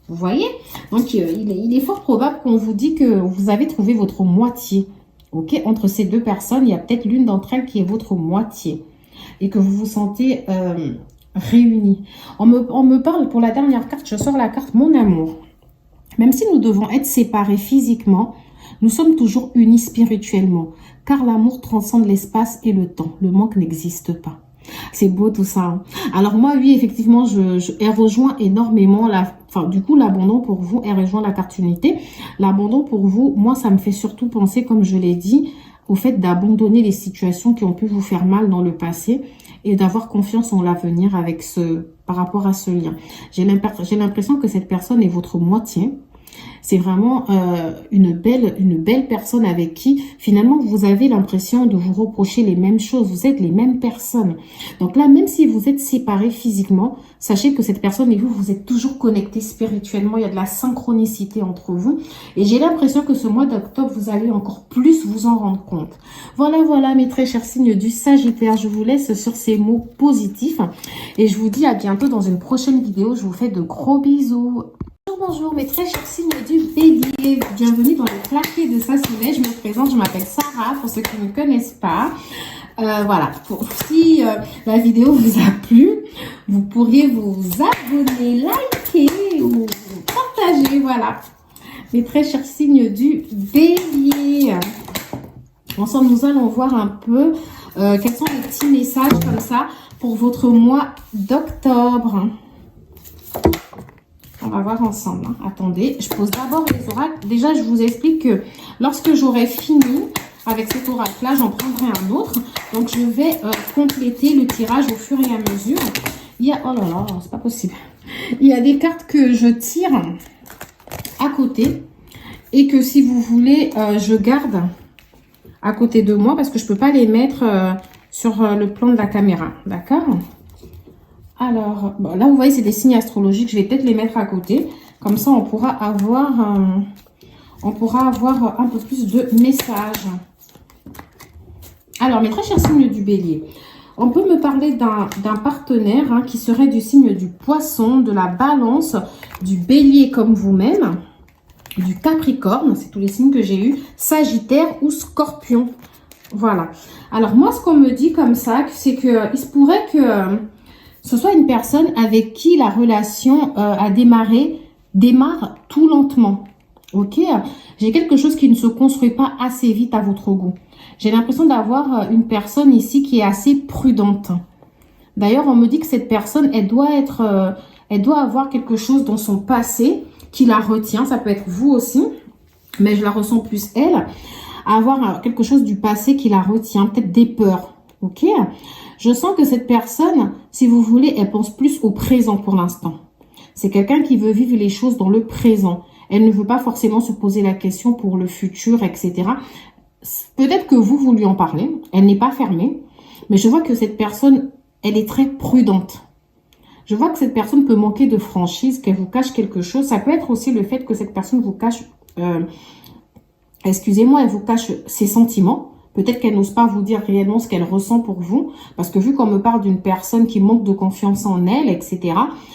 S1: Vous voyez? Donc, il est fort probable qu'on vous dit que vous avez trouvé votre moitié. Ok? Entre ces deux personnes, il y a peut-être l'une d'entre elles qui est votre moitié. Et que vous vous sentez réunis. On me parle, pour la dernière carte, je sors la carte Mon amour. Même si nous devons être séparés physiquement, nous sommes toujours unis spirituellement. Car l'amour transcende l'espace et le temps. Le manque n'existe pas. C'est beau tout ça. Hein. Alors moi, oui, effectivement, elle rejoint énormément l'abandon pour vous, elle rejoint la carte unité. L'abandon pour vous, moi, ça me fait surtout penser, comme je l'ai dit, au fait d'abandonner les situations qui ont pu vous faire mal dans le passé et d'avoir confiance en l'avenir par rapport à ce lien. J'ai l'impression que cette personne est votre moitié. C'est vraiment une belle personne avec qui, finalement, vous avez l'impression de vous reprocher les mêmes choses. Vous êtes les mêmes personnes. Donc là, même si vous êtes séparés physiquement, sachez que cette personne et vous, vous êtes toujours connectés spirituellement. Il y a de la synchronicité entre vous. Et j'ai l'impression que ce mois d'octobre, vous allez encore plus vous en rendre compte. Voilà, mes très chers signes du Sagittaire. Je vous laisse sur ces mots positifs. Et je vous dis à bientôt dans une prochaine vidéo. Je vous fais de gros bisous. Bonjour mes très chers signes du Bélier, bienvenue dans le claquet de Sa Soleil. Je me présente, je m'appelle Sarah pour ceux qui ne me connaissent pas. Voilà, si la vidéo vous a plu, vous pourriez vous abonner, liker ou partager, voilà. Mes très chers signes du Bélier. Ensemble, nous allons voir un peu quels sont les petits messages comme ça pour votre mois d'octobre. On va voir ensemble. Hein. Attendez, je pose d'abord les oracles. Déjà, je vous explique que lorsque j'aurai fini avec cet oracle-là, j'en prendrai un autre. Donc, je vais compléter le tirage au fur et à mesure. Il y a... Oh là là, c'est pas possible. Il y a des cartes que je tire à côté et que si vous voulez, je garde à côté de moi parce que je peux pas les mettre sur le plan de la caméra. D'accord ? Alors, bon, là, vous voyez, c'est des signes astrologiques. Je vais peut-être les mettre à côté. Comme ça, on pourra avoir un peu plus de messages. Alors, mes très chers signes du Bélier, on peut me parler d'un partenaire hein, qui serait du signe du Poisson, de la Balance, du Bélier comme vous-même, du Capricorne, c'est tous les signes que j'ai eus, Sagittaire ou Scorpion. Voilà. Alors, moi, ce qu'on me dit comme ça, c'est qu'il se pourrait que... ce soit une personne avec qui la relation démarre tout lentement. Ok? J'ai quelque chose qui ne se construit pas assez vite à votre goût. J'ai l'impression d'avoir une personne ici qui est assez prudente. D'ailleurs, on me dit que cette personne, elle doit avoir quelque chose dans son passé qui la retient. Ça peut être vous aussi, mais je la ressens plus elle. Avoir quelque chose du passé qui la retient, peut-être des peurs. Ok? Je sens que cette personne, si vous voulez, elle pense plus au présent pour l'instant. C'est quelqu'un qui veut vivre les choses dans le présent. Elle ne veut pas forcément se poser la question pour le futur, etc. Peut-être que vous lui en parlez. Elle n'est pas fermée. Mais je vois que cette personne, elle est très prudente. Je vois que cette personne peut manquer de franchise, qu'elle vous cache quelque chose. Ça peut être aussi le fait que cette personne vous cache... excusez-moi, elle vous cache ses sentiments. Peut-être qu'elle n'ose pas vous dire réellement ce qu'elle ressent pour vous. Parce que vu qu'on me parle d'une personne qui manque de confiance en elle, etc.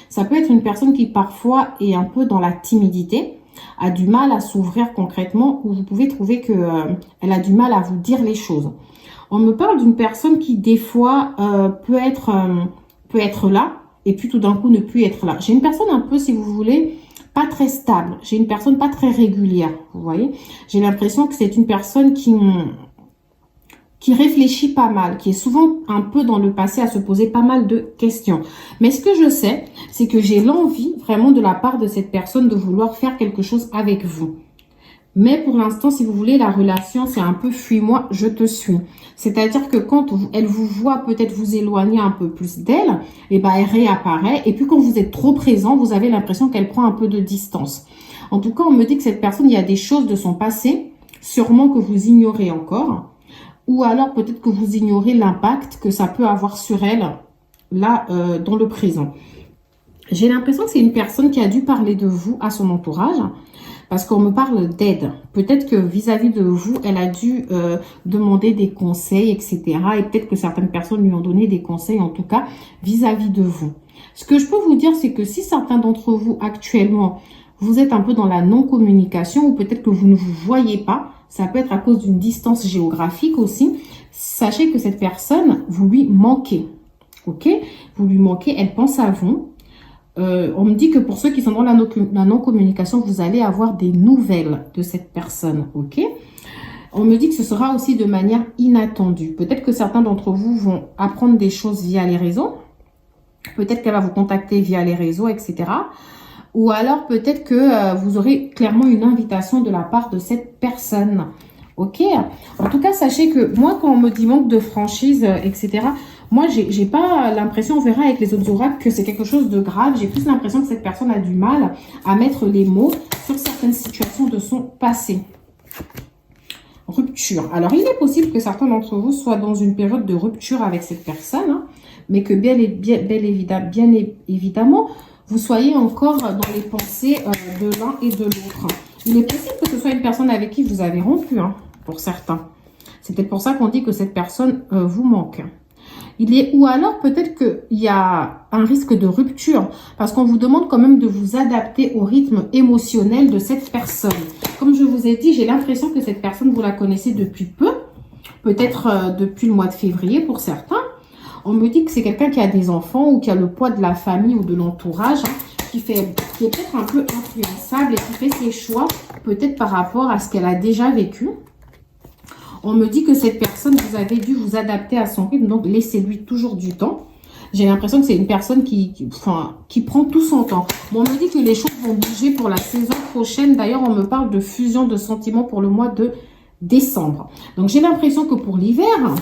S1: Ça peut être une personne qui parfois est un peu dans la timidité, a du mal à s'ouvrir concrètement, ou vous pouvez trouver qu'elle a du mal à vous dire les choses. On me parle d'une personne qui des fois peut être là, et puis tout d'un coup ne plus être là. J'ai une personne un peu, si vous voulez... pas très stable. J'ai une personne pas très régulière, vous voyez. J'ai l'impression que c'est une personne qui réfléchit pas mal, qui est souvent un peu dans le passé à se poser pas mal de questions. Mais ce que je sais, c'est que j'ai l'envie vraiment de la part de cette personne de vouloir faire quelque chose avec vous. Mais pour l'instant, si vous voulez, la relation, c'est un peu fuis-moi, je te suis. C'est-à-dire que quand elle vous voit peut-être vous éloigner un peu plus d'elle, et ben elle réapparaît. Et puis quand vous êtes trop présent, vous avez l'impression qu'elle prend un peu de distance. En tout cas, on me dit que cette personne, il y a des choses de son passé, sûrement que vous ignorez encore. Ou alors peut-être que vous ignorez l'impact que ça peut avoir sur elle, là, dans le présent. J'ai l'impression que c'est une personne qui a dû parler de vous à son entourage. Parce qu'on me parle d'aide. Peut-être que vis-à-vis de vous, elle a dû demander des conseils, etc. Et peut-être que certaines personnes lui ont donné des conseils, en tout cas, vis-à-vis de vous. Ce que je peux vous dire, c'est que si certains d'entre vous, actuellement, vous êtes un peu dans la non-communication, ou peut-être que vous ne vous voyez pas, ça peut être à cause d'une distance géographique aussi, sachez que cette personne, vous lui manquez. Ok? Vous lui manquez, elle pense à vous. On me dit que pour ceux qui sont dans la non-communication, vous allez avoir des nouvelles de cette personne, ok? On me dit que ce sera aussi de manière inattendue. Peut-être que certains d'entre vous vont apprendre des choses via les réseaux. Peut-être qu'elle va vous contacter via les réseaux, etc. Ou alors peut-être que vous aurez clairement une invitation de la part de cette personne. Ok? En tout cas, sachez que moi, quand on me dit manque de franchise, etc., moi, j'ai pas l'impression, on verra avec les autres oracles, que c'est quelque chose de grave. J'ai plus l'impression que cette personne a du mal à mettre les mots sur certaines situations de son passé. Rupture. Alors, il est possible que certains d'entre vous soient dans une période de rupture avec cette personne, hein, mais que bien évidemment, vous soyez encore dans les pensées de l'un et de l'autre. Il est possible que ce soit une personne avec qui vous avez rompu, hein, pour certains. C'est peut-être pour ça qu'on dit que cette personne vous manque. Ou alors peut-être qu'il y a un risque de rupture parce qu'on vous demande quand même de vous adapter au rythme émotionnel de cette personne. Comme je vous ai dit, j'ai l'impression que cette personne, vous la connaissez depuis peu, peut-être depuis le mois de février pour certains. On me dit que c'est quelqu'un qui a des enfants ou qui a le poids de la famille ou de l'entourage, hein, qui est peut-être un peu influençable et qui fait ses choix peut-être par rapport à ce qu'elle a déjà vécu. On me dit que cette personne, vous avez dû vous adapter à son rythme, donc laissez-lui toujours du temps. J'ai l'impression que c'est une personne qui prend tout son temps. Bon, on me dit que les choses vont bouger pour la saison prochaine. D'ailleurs, on me parle de fusion de sentiments pour le mois de décembre. Donc, j'ai l'impression que pour l'hiver,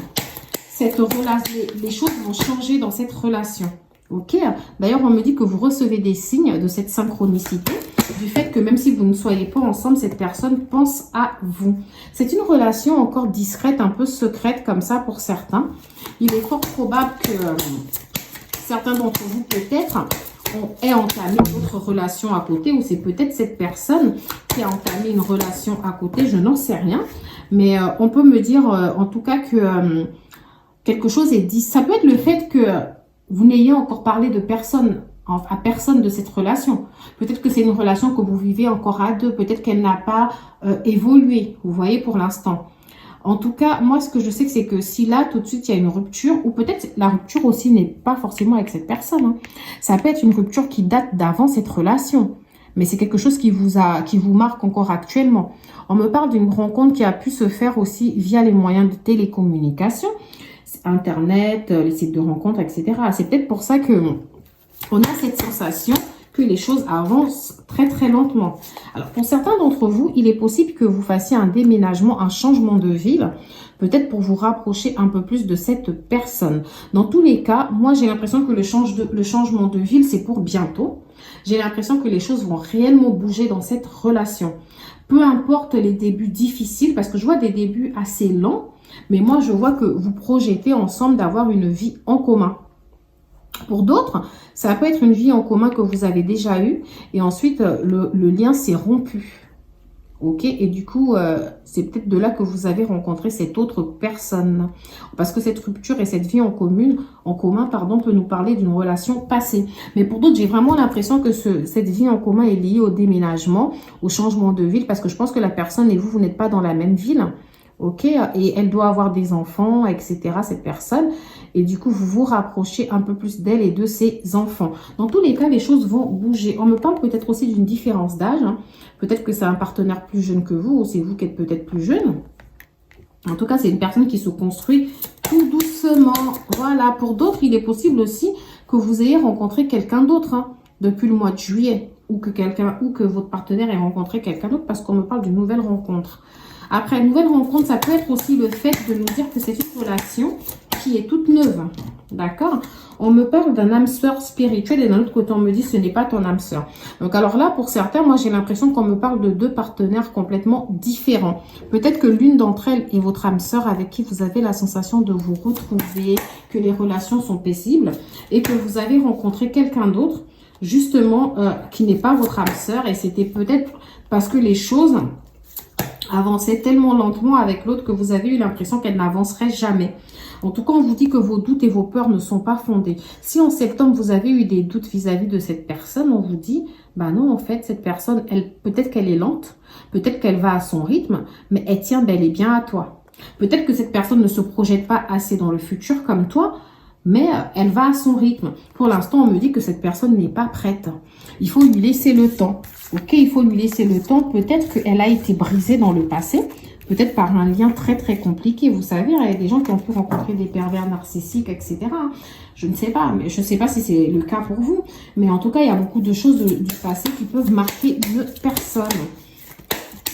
S1: les choses vont changer dans cette relation. Ok? D'ailleurs, on me dit que vous recevez des signes de cette synchronicité, du fait que même si vous ne soyez pas ensemble, cette personne pense à vous. C'est une relation encore discrète, un peu secrète comme ça pour certains. Il est fort probable que certains d'entre vous peut-être aient entamé d'autres relations à côté, ou c'est peut-être cette personne qui a entamé une relation à côté, je n'en sais rien. Mais on peut me dire en tout cas que quelque chose est dit. Ça peut être le fait que vous n'ayez encore parlé de personne à personne de cette relation. Peut-être que c'est une relation que vous vivez encore à deux. Peut-être qu'elle n'a pas évolué, vous voyez, pour l'instant. En tout cas, moi, ce que je sais, c'est que si là, tout de suite, il y a une rupture, ou peut-être la rupture aussi n'est pas forcément avec cette personne, hein. Ça peut être une rupture qui date d'avant cette relation. Mais c'est quelque chose qui vous marque encore actuellement. On me parle d'une rencontre qui a pu se faire aussi via les moyens de télécommunication, Internet, les sites de rencontres, etc. C'est peut-être pour ça que on a cette sensation que les choses avancent très très lentement. Alors pour certains d'entre vous, il est possible que vous fassiez un déménagement, un changement de ville, peut-être pour vous rapprocher un peu plus de cette personne. Dans tous les cas, moi j'ai l'impression que le changement de ville, c'est pour bientôt. J'ai l'impression que les choses vont réellement bouger dans cette relation. Peu importe les débuts difficiles, parce que je vois des débuts assez lents, mais moi je vois que vous projetez ensemble d'avoir une vie en commun. Pour d'autres, ça peut être une vie en commun que vous avez déjà eue et ensuite le lien s'est rompu. Ok? Et du coup, c'est peut-être de là que vous avez rencontré cette autre personne. Parce que cette rupture et cette vie en commun, peut nous parler d'une relation passée. Mais pour d'autres, j'ai vraiment l'impression que cette vie en commun est liée au déménagement, au changement de ville, parce que je pense que la personne et vous n'êtes pas dans la même ville. Ok, et elle doit avoir des enfants, etc., cette personne. Et du coup, vous vous rapprochez un peu plus d'elle et de ses enfants. Dans tous les cas, les choses vont bouger. On me parle peut-être aussi d'une différence d'âge. Hein. Peut-être que c'est un partenaire plus jeune que vous, ou c'est vous qui êtes peut-être plus jeune. En tout cas, c'est une personne qui se construit tout doucement. Voilà, pour d'autres, il est possible aussi que vous ayez rencontré quelqu'un d'autre hein, depuis le mois de juillet. Ou que votre partenaire ait rencontré quelqu'un d'autre, parce qu'on me parle d'une nouvelle rencontre. Après, une nouvelle rencontre, ça peut être aussi le fait de nous dire que c'est une relation qui est toute neuve. D'accord? On me parle d'un âme sœur spirituel et d'un autre côté, on me dit ce n'est pas ton âme sœur. Donc alors là, pour certains, moi j'ai l'impression qu'on me parle de deux partenaires complètement différents. Peut-être que l'une d'entre elles est votre âme sœur avec qui vous avez la sensation de vous retrouver, que les relations sont paisibles et que vous avez rencontré quelqu'un d'autre justement, qui n'est pas votre âme sœur. Et c'était peut-être parce que les choses avançaient tellement lentement avec l'autre que vous avez eu l'impression qu'elle n'avancerait jamais. En tout cas, on vous dit que vos doutes et vos peurs ne sont pas fondés. Si en septembre, vous avez eu des doutes vis-à-vis de cette personne, on vous dit, bah non, en fait, cette personne, peut-être qu'elle est lente, peut-être qu'elle va à son rythme, mais elle tient bel et bien à toi. Peut-être que cette personne ne se projette pas assez dans le futur comme toi, mais elle va à son rythme. Pour l'instant, on me dit que cette personne n'est pas prête. Il faut lui laisser le temps. Ok, il faut lui laisser le temps. Peut-être qu'elle a été brisée dans le passé. Peut-être par un lien très très compliqué. Vous savez, il y a des gens qui ont pu rencontrer des pervers narcissiques, etc. Je ne sais pas, mais je ne sais pas si c'est le cas pour vous. Mais en tout cas, il y a beaucoup de choses du passé qui peuvent marquer une personne.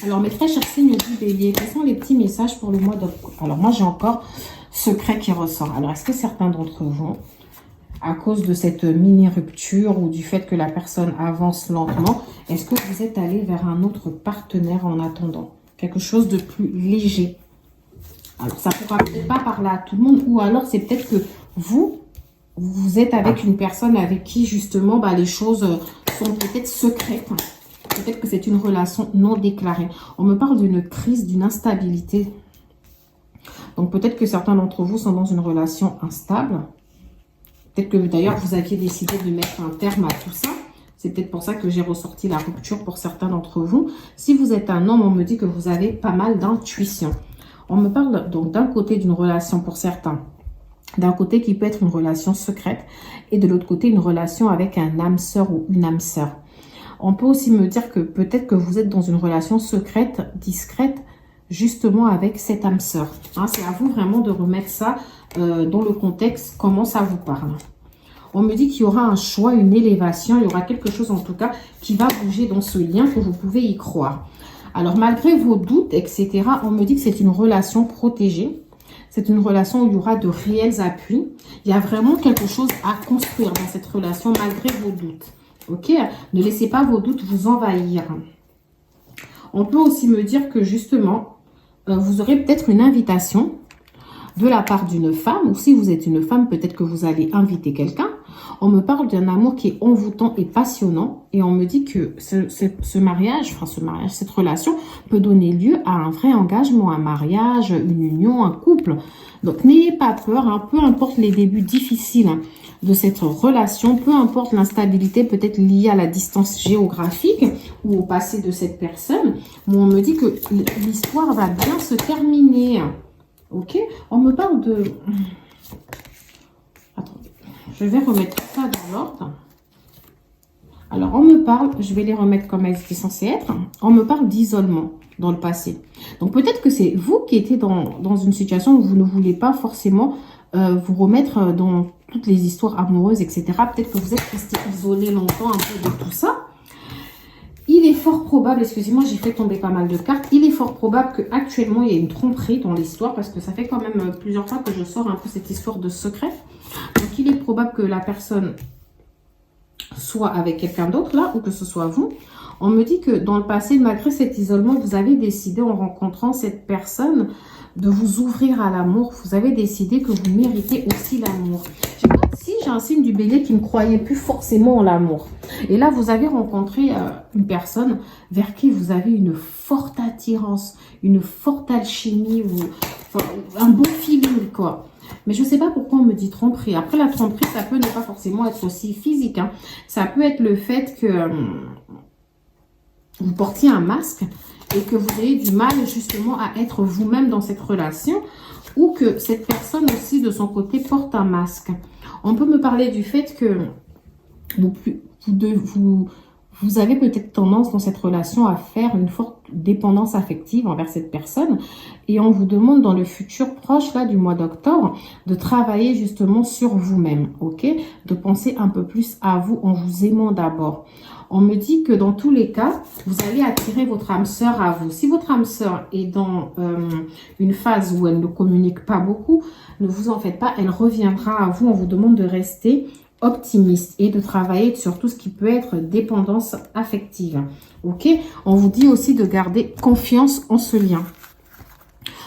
S1: Alors, mes très chers signes du bélier, quels sont les petits messages pour le mois d'octobre? Alors, moi, j'ai encore secret qui ressort. Alors, est-ce que certains d'entre vous, à cause de cette mini-rupture ou du fait que la personne avance lentement, est-ce que vous êtes allé vers un autre partenaire en attendant? Quelque chose de plus léger. Alors, ça ne pourra peut-être pas parler à tout le monde. Ou alors, c'est peut-être que vous êtes avec une personne avec qui, justement, bah, les choses sont peut-être secrètes. Peut-être que c'est une relation non déclarée. On me parle d'une crise, d'une instabilité. Donc, peut-être que certains d'entre vous sont dans une relation instable. Peut-être que, d'ailleurs, vous aviez décidé de mettre un terme à tout ça. C'est peut-être pour ça que j'ai ressorti la rupture pour certains d'entre vous. Si vous êtes un homme, on me dit que vous avez pas mal d'intuition. On me parle donc d'un côté d'une relation pour certains. D'un côté qui peut être une relation secrète et de l'autre côté une relation avec un âme sœur ou une âme sœur. On peut aussi me dire que peut-être que vous êtes dans une relation secrète, discrète, justement avec cette âme sœur. Hein, c'est à vous vraiment de remettre ça dans le contexte, comment ça vous parle. On me dit qu'il y aura un choix, une élévation, il y aura quelque chose en tout cas qui va bouger dans ce lien, que vous pouvez y croire. Alors malgré vos doutes, etc., on me dit que c'est une relation protégée. C'est une relation où il y aura de réels appuis. Il y a vraiment quelque chose à construire dans cette relation malgré vos doutes. Ok? Ne laissez pas vos doutes vous envahir. On peut aussi me dire que justement, vous aurez peut-être une invitation de la part d'une femme. Ou si vous êtes une femme, peut-être que vous allez inviter quelqu'un. On me parle d'un amour qui est envoûtant et passionnant. Et on me dit que ce mariage, cette relation peut donner lieu à un vrai engagement, un mariage, une union, un couple. Donc n'ayez pas peur, hein, peu importe les débuts difficiles de cette relation, peu importe l'instabilité peut-être liée à la distance géographique ou au passé de cette personne. Mais on me dit que l'histoire va bien se terminer. Ok? On me parle de... Attendez, je vais remettre ça dans l'ordre. Alors, on me parle, je vais les remettre comme elles étaient censées être. On me parle d'isolement dans le passé. Donc, peut-être que c'est vous qui étiez dans une situation où vous ne voulez pas forcément vous remettre dans toutes les histoires amoureuses, etc. Peut-être que vous êtes resté isolé longtemps un peu de tout ça. Il est fort probable, excusez-moi, j'ai fait tomber pas mal de cartes. Il est fort probable qu'actuellement, il y ait une tromperie dans l'histoire parce que ça fait quand même plusieurs fois que je sors un peu cette histoire de secret. Donc, il est probable que la personne soit avec quelqu'un d'autre là ou que ce soit vous. On me dit que dans le passé, malgré cet isolement, vous avez décidé en rencontrant cette personne de vous ouvrir à l'amour. Vous avez décidé que vous méritez aussi l'amour. Si j'ai un signe du bélier qui ne croyait plus forcément en l'amour. Et là, vous avez rencontré une personne vers qui vous avez une forte attirance, une forte alchimie ou un bon feeling, quoi. Mais je ne sais pas pourquoi on me dit tromperie. Après, la tromperie, ça peut ne pas forcément être aussi physique. Hein. Ça peut être le fait que vous portiez un masque et que vous ayez du mal justement à être vous-même dans cette relation ou que cette personne aussi de son côté porte un masque. On peut me parler du fait que vous avez peut-être tendance dans cette relation à faire une forte dépendance affective envers cette personne et on vous demande dans le futur proche là du mois d'octobre de travailler justement sur vous-même, ok? De penser un peu plus à vous en vous aimant d'abord. On me dit que dans tous les cas, vous allez attirer votre âme sœur à vous. Si votre âme sœur est dans une phase où elle ne communique pas beaucoup, ne vous en faites pas, elle reviendra à vous. On vous demande de rester optimiste et de travailler sur tout ce qui peut être dépendance affective. Ok? On vous dit aussi de garder confiance en ce lien.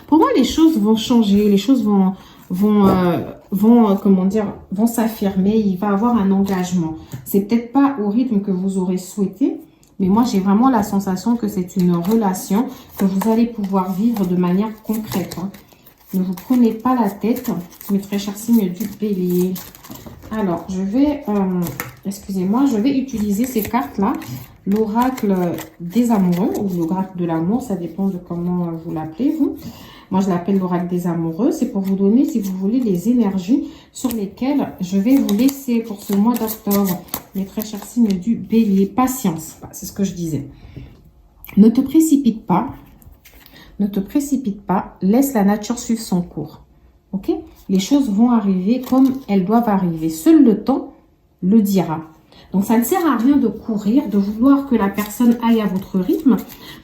S1: Pour moi, les choses vont changer, les choses vont comment dire, vont s'affirmer. Il va avoir un engagement. C'est peut-être pas au rythme que vous aurez souhaité, mais moi, j'ai vraiment la sensation que c'est une relation que vous allez pouvoir vivre de manière concrète. Hein. Ne vous prenez pas la tête, mes très chers signes du bélier. Alors, je vais, excusez-moi, je vais utiliser ces cartes-là. L'oracle des amoureux ou l'oracle de l'amour, ça dépend de comment vous l'appelez, vous. Moi, je l'appelle l'oracle des amoureux. C'est pour vous donner, si vous voulez, les énergies sur lesquelles je vais vous laisser pour ce mois d'octobre. Mes très chers signes du bélier. Patience, c'est ce que je disais. Ne te précipite pas. Ne te précipite pas. Laisse la nature suivre son cours. Ok? Les choses vont arriver comme elles doivent arriver. Seul le temps le dira. Donc, ça ne sert à rien de courir, de vouloir que la personne aille à votre rythme,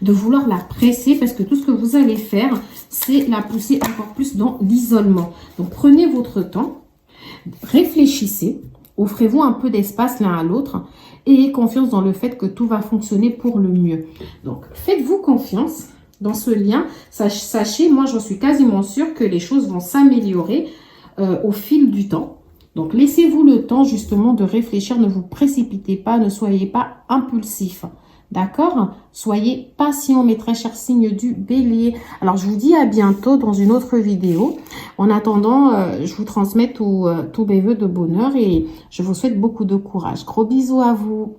S1: de vouloir la presser, parce que tout ce que vous allez faire, c'est la pousser encore plus dans l'isolement. Donc, prenez votre temps, réfléchissez, offrez-vous un peu d'espace l'un à l'autre et ayez confiance dans le fait que tout va fonctionner pour le mieux. Donc, faites-vous confiance dans ce lien. Sachez, moi, je suis quasiment sûre que les choses vont s'améliorer au fil du temps. Donc, laissez-vous le temps justement de réfléchir. Ne vous précipitez pas, ne soyez pas impulsif. D'accord? Soyez patient, mes très chers signes du bélier. Alors, je vous dis à bientôt dans une autre vidéo. En attendant, je vous transmets tous mes vœux de bonheur et je vous souhaite beaucoup de courage. Gros bisous à vous.